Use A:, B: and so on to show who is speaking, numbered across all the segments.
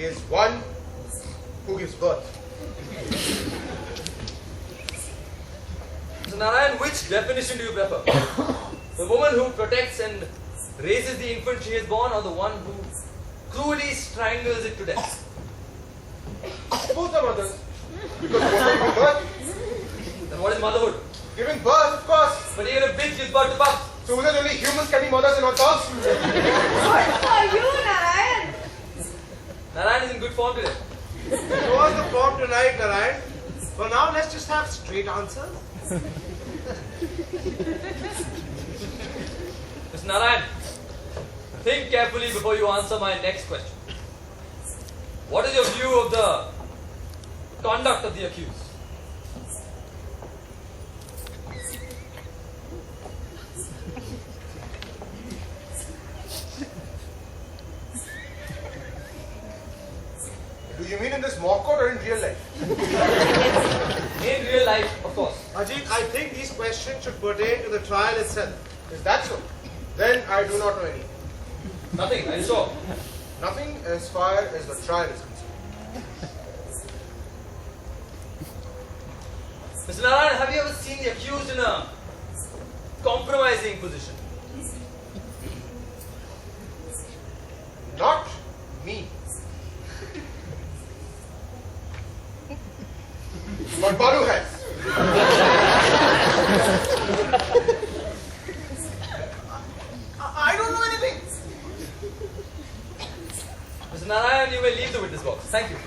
A: is one who gives birth.
B: So Narayan, which definition do you prefer? The woman who protects and raises the infant she has born, or the one who cruelly strangles it to death?
A: Both are mothers. Because both are giving birth.
B: Then what is motherhood?
A: Giving birth, of course.
B: But even if pigs give birth to pups.
A: So that only humans can be mothers and not dogs?
C: Good for you, Narayan.
B: Narayan is in good form today.
D: Show us the form tonight, Narayan. For now, let's just have straight answers.
B: Mr. Narayan, think carefully before you answer my next question. What is your view of the conduct of the accused?
A: Do you mean in this mock court or in real life?
B: In real life, of course.
D: Ajit, I think these questions should pertain to the trial itself.
A: Is that so? Then I do not know anything.
B: Nothing, are you sure?
A: Nothing as far as the trial is concerned.
B: Mr. Narayan, have you ever seen the accused in a compromising position?
A: Not me. But Balu has.
D: I don't know anything.
B: Mr. Narayan, you may leave the witness box. Thank you.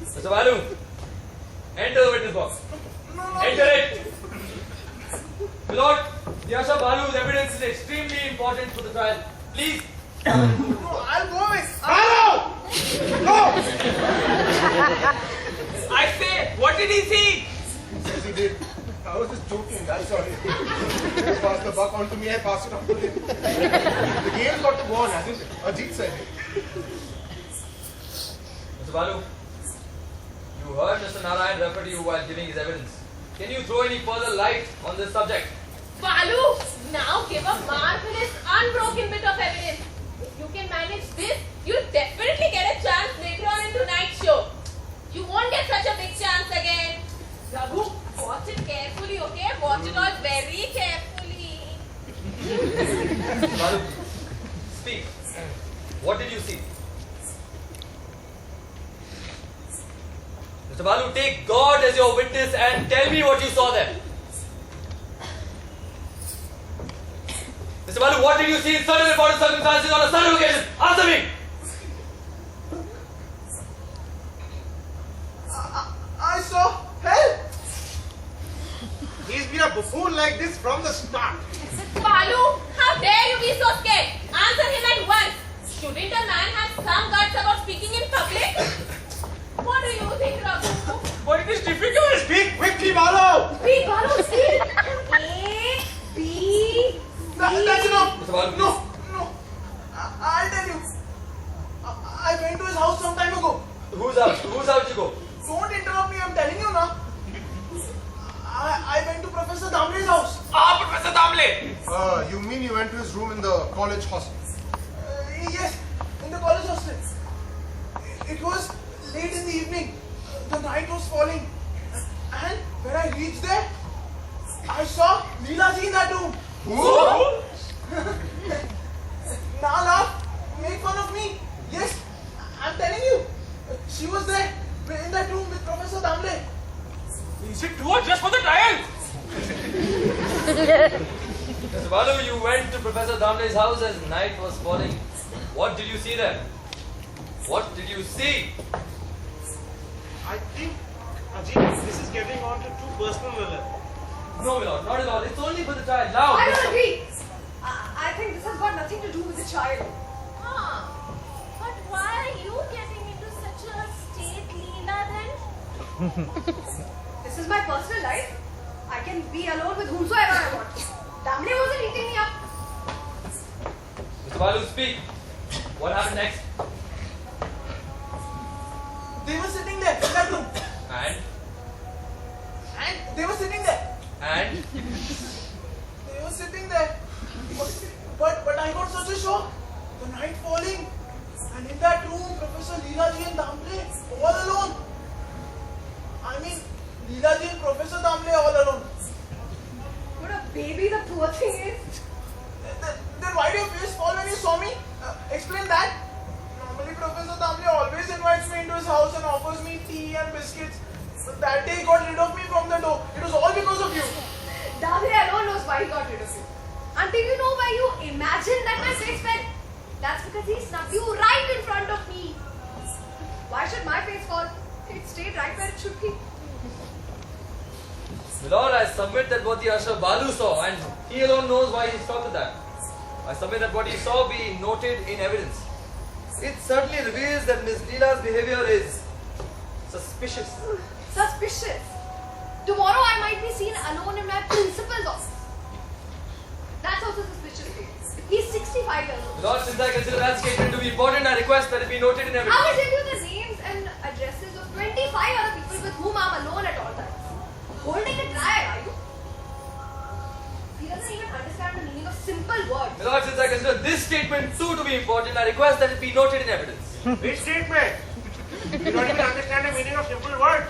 B: Mr. Balu, enter the witness box. Enter it. Lord, Yasha Balu's evidence is extremely important for the trial. Please.
D: No, I'll go with.
A: Balu! No!
E: I say, what did he see?
A: Yes, he did. I was just joking. I'm sorry. You passed the buck on to me. I passed it on to him. The game's got to go on, hasn't it? Ajit said it.
B: Mr. Balu, you heard Mr. Narayan refer to you while giving his evidence. Can you throw any further light on this subject?
C: Balu, now give a marvelous, unbroken bit of evidence. If you can manage this, you'll definitely get a chance later on in tonight's show. You won't get such a big chance again. Raghu, watch it carefully, okay? Watch it all very carefully.
B: Mr. Balu, speak. What did you see? Mr. Balu, take God as your witness and tell me what you saw there. Mr. Balu, what did you see in certain important circumstances on a certain occasion? Answer me!
D: I saw hell. He's been a buffoon like this from the start.
C: Balu, how dare you be so scared? Answer him at once. Shouldn't a man have some guts about speaking in public? What do you think, Raghu?
E: But it is difficult.
D: Speak quickly, Balu.
C: Speak, Balu, speak. A, B,
D: That's enough.
B: Mr. Balu,
D: No. I'll tell you. I went to his house some time ago.
B: Whose house? Whose house did you go?
D: Don't interrupt me. I'm telling you now. I went to Professor Damle's house.
E: Professor Damle.
A: You mean you went to his room in the college hostel?
D: Yes, in the college hostel. It was late in the evening. The night was falling. And when I reached there, I saw Leela ji in that room.
A: Who?
D: Now laugh, make fun of me. Yes, I'm telling you. She was there in that room with Professor Damle.
E: Is it true or just for the trial?
B: Mr. Balu, you went to Professor Damle's house as night was falling. What did you see there? What did you see?
D: I think, Ajit, this is getting on to too personal level.
B: No, my lord, not at all. It's only for the trial. Now,
C: I don't agree. I think this has got nothing to do with the child.
F: But why are you getting into such a state, Leela, then?
C: This is my personal life. I can be alone with whomsoever I want. Damle wasn't eating me up.
B: Mr. Balu, speak. What happened next?
D: They were sitting there in that room.
B: And?
D: And they were sitting there.
B: And?
D: They were sitting there. But I got such a shock. The night falling. And in that room, Professor Leelaji and Damble all alone. I mean, Leelaji and Professor Damble all alone.
F: What a baby the poor thing is.
D: Then why did your face fall when you saw me? Explain that. Normally, Professor Damble always invites me into his house and offers me tea and biscuits. But that day he got rid of me from the door. It was all because of you.
F: Davide alone knows why he got rid of you. Until you know why you imagine that my face fell. That's because he snubbed you right in front of me. Why should my face fall? It stayed right where it should be.
B: Lord, I submit that what the usher Balu saw, and he alone knows why he stopped at that. I submit that what he saw be noted in evidence. It certainly reveals that Miss Leela's behavior is suspicious.
F: Suspicious. Tomorrow I might be seen alone in my principal's office. That's also suspicious. He's 65 years old.
B: Lord, since I consider that statement to be important, I request that it be noted in
F: I
B: evidence.
F: will tell you the names and addresses of 25 other people with whom I'm alone at all times. Holding a trial, are you? He doesn't even understand the meaning of simple words.
B: Lord, since I consider this statement too to be important, I request that it be noted in evidence.
A: Which statement? You don't even understand the meaning of simple words.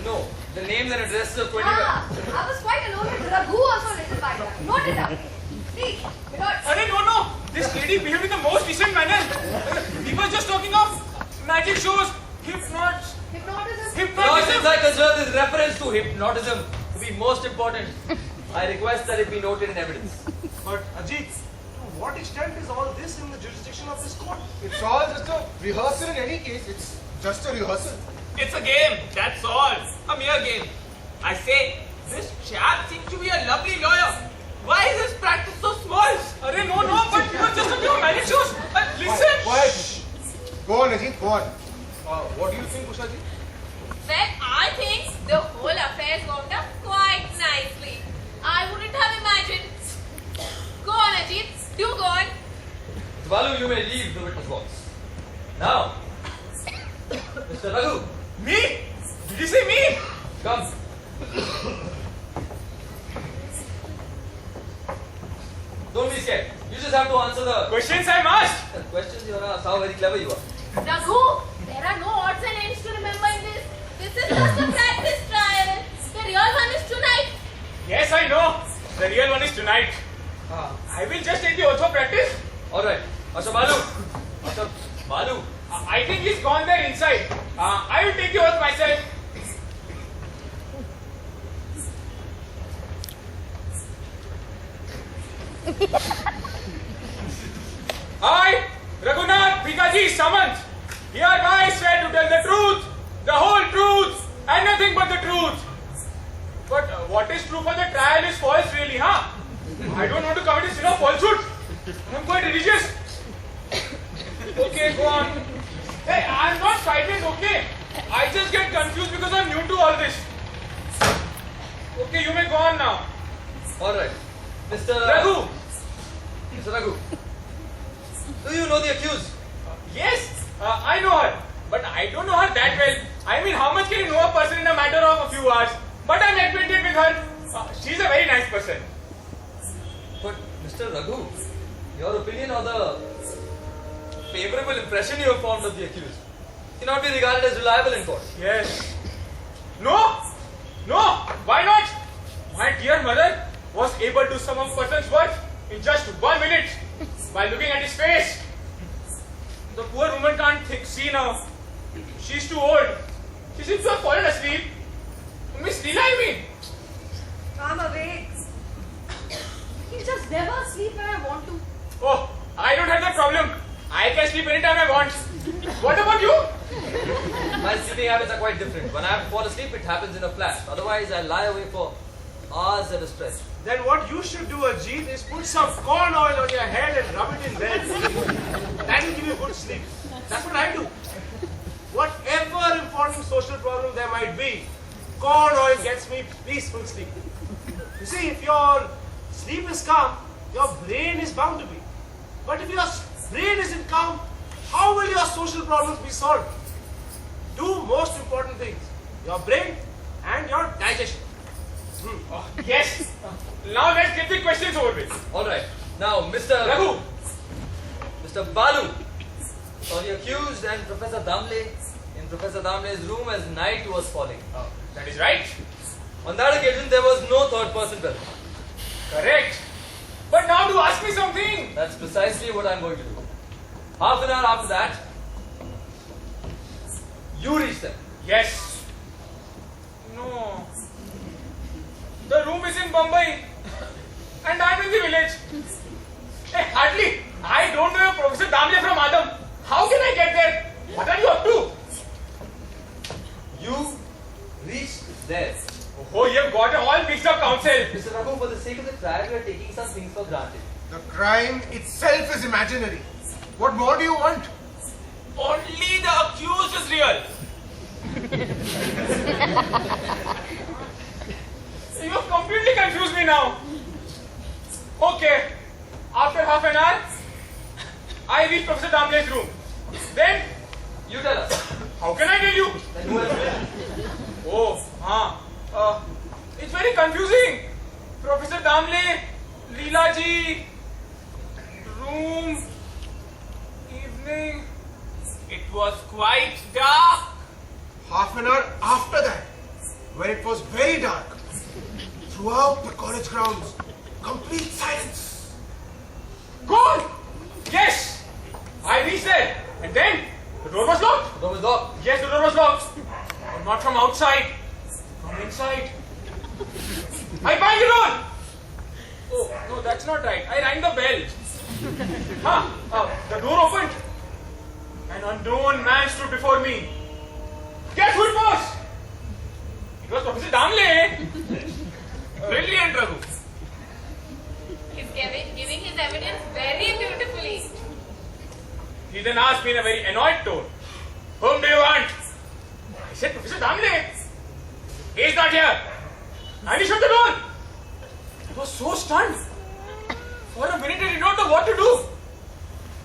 B: No, the names and addresses of 25.
F: I was quite alone with Raghu also written by that. Note it down. See, because
E: Arey, no. This lady behaved in the most decent manner. He was just talking of magic shows,
F: hypnotism.
B: Lord,
E: hypnotism.
B: since I consider this reference to hypnotism to be most important, I request that it be noted in evidence.
A: But Ajit, to what extent is all this in the jurisdiction of this court? It's all just a rehearsal in any case. It's just a rehearsal.
E: It's a game, that's all. A mere game. I say, this chap seems to be a lovely lawyer. Why is his practice so small? Arey, no, but it was just a few magic shows. Listen.
A: Quiet. Go on, Ajit, go on. What do you think, Usha ji?
C: Well, I think the whole affair has wound up quite nicely. I wouldn't have imagined. Go on, Ajit. Do go on.
B: Balu, you may leave the witness box. Now, Mr. Raghu,
E: Me? Did you say me?
B: come. Don't be scared. You just have to answer the
E: Questions I'm asked.
B: questions you are asked. How very clever you are.
C: Raghu, there are no odds and ends to remember in this. This is just a practice trial. The real one is tonight.
E: Yes, I know. The real one is tonight. I will just take the ortho practice.
B: Alright. Asha Balu. Asha Balu.
E: I think he's gone there inside. I will take the oath myself. I, Raghunath Bhikaji Samant, hereby swear to tell the truth, the whole truth, and nothing but the truth. But what is true for the trial is false really, huh? I don't want to commit a sin of falsehood. I'm quite religious. Okay, go on. Hey, I'm not frightened, okay? I just get confused because I'm new to all this. Okay, you may go on now.
B: Alright. Mr.
E: Raghu!
B: Mr. Raghu. Do you know the accused?
E: Yes, I know her. But I don't know her that well. I mean, how much can you know a person in a matter of a few hours? But I'm acquainted with her. She's a very nice person.
B: But Mr. Raghu, your opinion or the favorable impression you have formed of the accused cannot be regarded as reliable in court.
E: Yes. No! No! Why not? My dear mother was able to sum up a person's worth in just 1 minute by looking at his face. The poor woman can't see now. She's too old. She seems to have fallen asleep. Miss Leela, I mean.
F: I'm awake. You just never sleep when I want to.
E: Oh, I don't have that problem. I can sleep anytime I want. What about you?
B: My sleeping habits are quite different. When I have to fall asleep, it happens in a flash. Otherwise, I lie awake for hours at a stretch.
A: Then what you should do, Ajit, is put some corn oil on your head and rub it in bed. That will give you good sleep. That's what I do. Whatever important social problem there might be, corn oil gets me peaceful sleep. You see, if your sleep is calm, your brain is bound to be. But if your brain isn't calm, how will your social problems be solved? Two most important things, your brain and your digestion.
E: Oh, yes. Now let's get the questions over with.
B: Alright. Now, Mr.
E: Raghu.
B: Mr. Balu, saw the accused and Professor Damle in Professor Damle's room as night was falling.
E: That is right.
B: On that occasion, there was no third person present.
E: Correct. But now to ask me something.
B: That's precisely what I'm going to do. Half an hour after that, you reach them.
E: Yes. No. The room is in Mumbai. And I'm in the village. Hey, hardly. I don't know Professor Damle from Adam. How can I get there? What are you up to?
B: You reach there.
E: Oh, you've got a all mixed up counsel.
B: Mr. Raghu, for the sake of the trial, we are taking some things for granted.
D: The crime itself is imaginary. What more do you want?
E: Only the accused is real. You have completely confused me now. Okay. After half an hour, I reach Professor Damle's room. Then,
B: You tell us.
E: how can I tell you?
B: Then who else will?
E: Oh, it's very confusing. Professor Damle, Leela ji, room, evening. It was quite dark.
D: Half an hour after that, when it was very dark, throughout the college grounds, complete silence.
E: Gone. Yes, I reached there, and then the door was locked.
B: The door was locked.
E: Yes, the door was locked, but not from outside, from inside. I banged the door. Oh no, that's not right. I rang the bell. The door opened. An unknown man stood before me. Guess who it was? It was Professor Damle. Brilliant, Raghu.
C: He's giving his evidence very beautifully.
E: He then asked me in a very annoyed tone, "Whom do you want?" I said, "Professor Damle." "He is not here." And he shut the door. I was so stunned. For a minute I did not know what to do.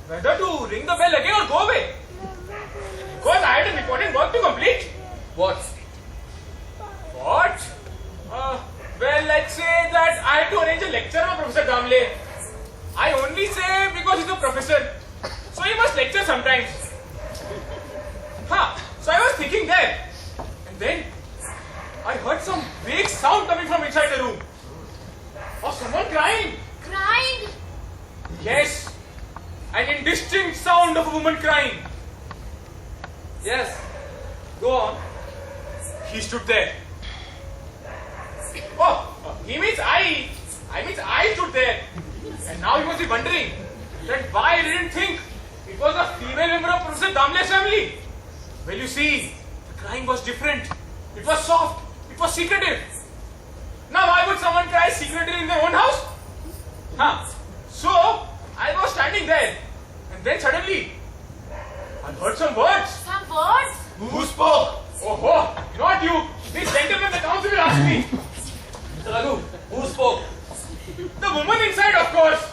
E: Whether to ring the bell again or go away. Because I had an important work to complete.
B: What?
E: What? Well, let's say that I had to arrange a lecture on Professor Damle. I only say because he's a professor. So he must lecture sometimes. So I was thinking there. And then I heard some vague sound coming from inside the room. Of someone crying.
C: Crying?
E: Yes. An indistinct sound of a woman crying.
B: Yes. Go on.
E: He stood there. Oh, he means I. I means I stood there. And now you must be wondering that why I didn't think it was a female member of Professor Damle's family. Well, you see, the crying was different. It was soft. It was secretive. Now, why would someone cry secretly in their own house? So, I was standing there. And then suddenly, I heard some words.
C: Some words?
E: Who spoke? Oh, not you. This gentleman, the council will ask me.
B: Mr. Raghu, who spoke?
E: The woman inside, of course.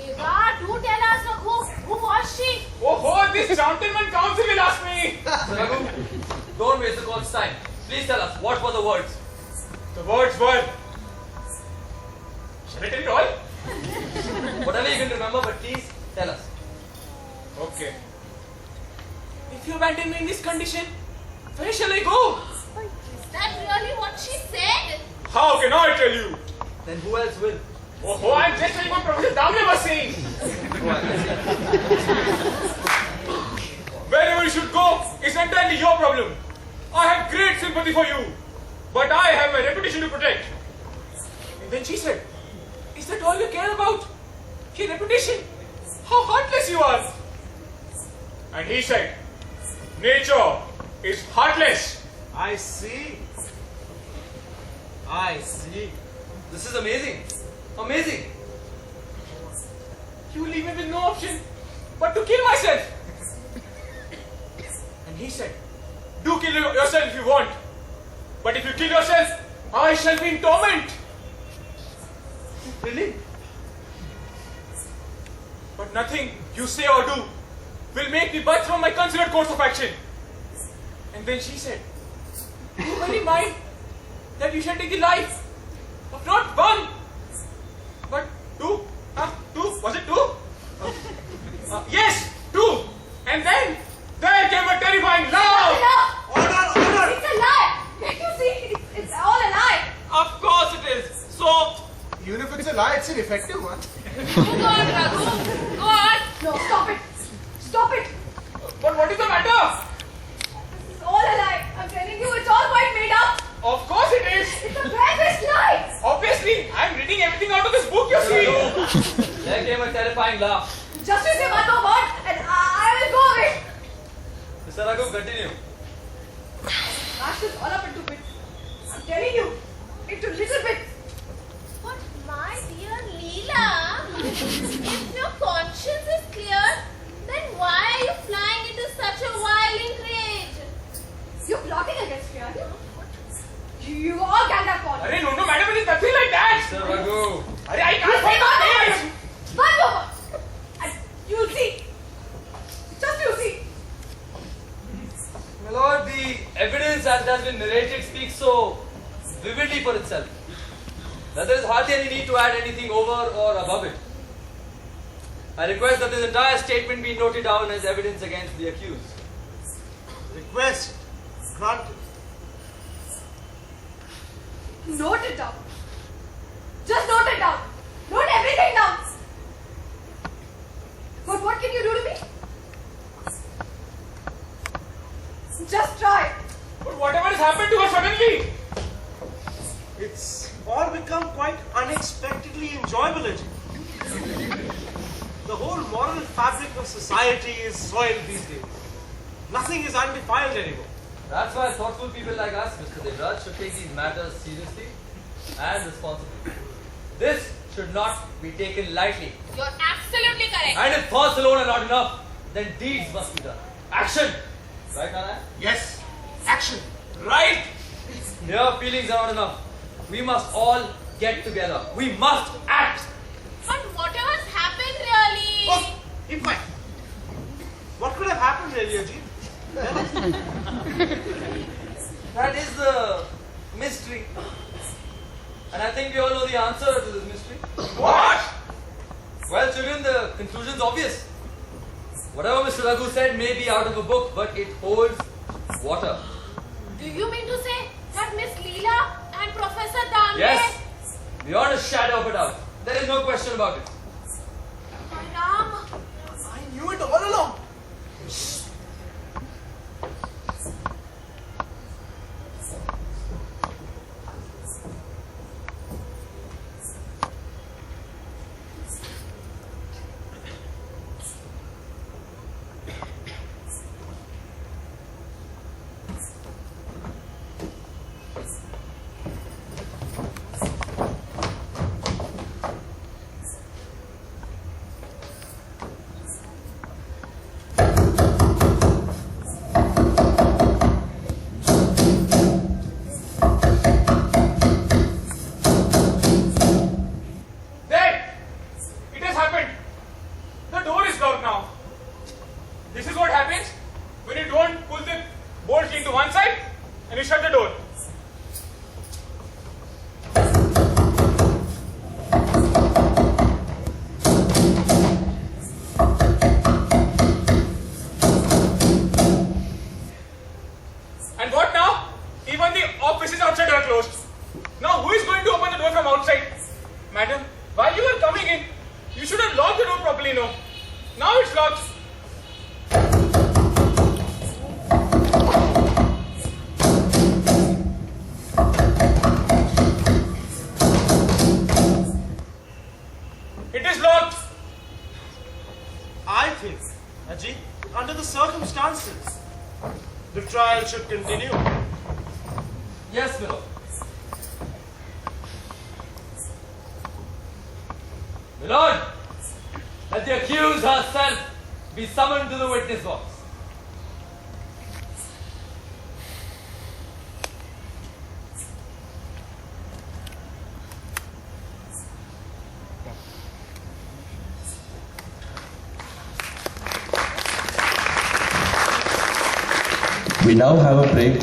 C: Eva, do tell us, Raghu. Who was she?
E: Oh, this gentleman council will ask me.
B: Mr. Raghu, don't waste the court's time. Please tell us, what were the words?
E: The words were. Shall I tell it all?
B: Whatever you can remember, but please tell us.
E: Okay. If you abandon me in this condition, where shall I go?
C: Is that really what she said?
E: How can I tell you?
B: Then who else will?
E: Oh, I'm just saying what Professor Damle was saying.
B: Go on, let's see.
E: Wherever you should go is entirely your problem. I have great sympathy for you, but I have my reputation to protect. And then she said, "Is that all you care about? Your reputation? How heartless you are." And he said, "Nature is heartless."
A: I see. I see.
B: This is amazing. Amazing.
E: You leave me with no option but to kill myself. And he said, "Do kill yourself if you want. But if you kill yourself, I shall be in torment."
B: Really?
E: But nothing you say or do will make me budge from my considered course of action. And then she said, "Do you really mind that you shall take the life of not one, but two? Two? Was it two? Yes, two. And then there came a terrifying laugh.
F: Enough!
A: Order!
F: It's a lie! Can't you see? It's all a lie!
E: Of course it is. So,
D: Even if it's a lie, it's an effective one.
C: Go on, Raghu. Go on.
F: No, stop it! Stop it!
E: but what is the matter?
F: It's all a lie. I'm telling you, it's all quite made up.
E: Of course it is.
F: It's a grandest lie.
E: Obviously, I'm reading everything out of this book, you see.
B: There came a terrifying laugh.
F: Just you say one more word and I will go away.
B: Mr. Raghu, continue.
F: Smash this all up into bits. I'm telling you, into little bits.
C: But my dear Leela, if your conscience is clear, then why are you flying into such a violent rage?
F: You're plotting against me, aren't you? You all gang up on me.
E: Arey, no, madam, it is nothing like that.
B: Mr. Raghu.
E: Arey, I
F: You
E: can't
F: say
E: find
F: one
E: the
F: more
E: page.
F: word. One more word. And you'll see. Just you see.
B: My lord, the evidence as it has been narrated speaks so vividly for itself that there is hardly any need to add anything over or above it. I request that this entire statement be noted down as evidence against the accused.
A: Request granted.
F: Note it down. Just note it down. Note everything down. But what can you do to me? Just try.
E: But whatever has happened to her suddenly.
A: It's all become quite unexpectedly enjoyable, Ajit. The whole moral fabric of society is soiled these days. Nothing is undefiled anymore.
B: That's why thoughtful people like us, Mr. Devraj, should take these matters seriously and responsibly. This should not be taken lightly.
C: You're absolutely correct.
B: And if thoughts alone are not enough, then deeds must be done. Action! Right, Narayan?
A: Yes, action.
E: Right.
B: Here, feelings are not enough. We must all get together. We must act.
C: But whatever's happened really...
A: Oh, keep quiet. What could have happened really, Ajit?
B: That is the mystery. And I think we all know the answer to this mystery.
E: What?
B: Well, children, the conclusion's obvious. Whatever Mr. Raghu said may be out of a book, but it holds water.
C: Do you mean to say that Miss Leela and Professor Dande...
B: Yes, beyond a shadow of a doubt. There is no question about it.
C: Ram,
D: I knew it all along.
E: There. It has happened. The door is locked now. This is what happens when you don't pull the bolt into one side and you shut the door. And what now? Even the offices outside are closed. Now who is going to open the door from outside? Madam, while you were coming in, you should have locked the door properly, no? Now it's locked. It is locked.
A: I think, Ajit, under the circumstances, the trial should continue.
B: Yes, my lord. My lord, let the accused herself be summoned to the witness box.
G: We now have a break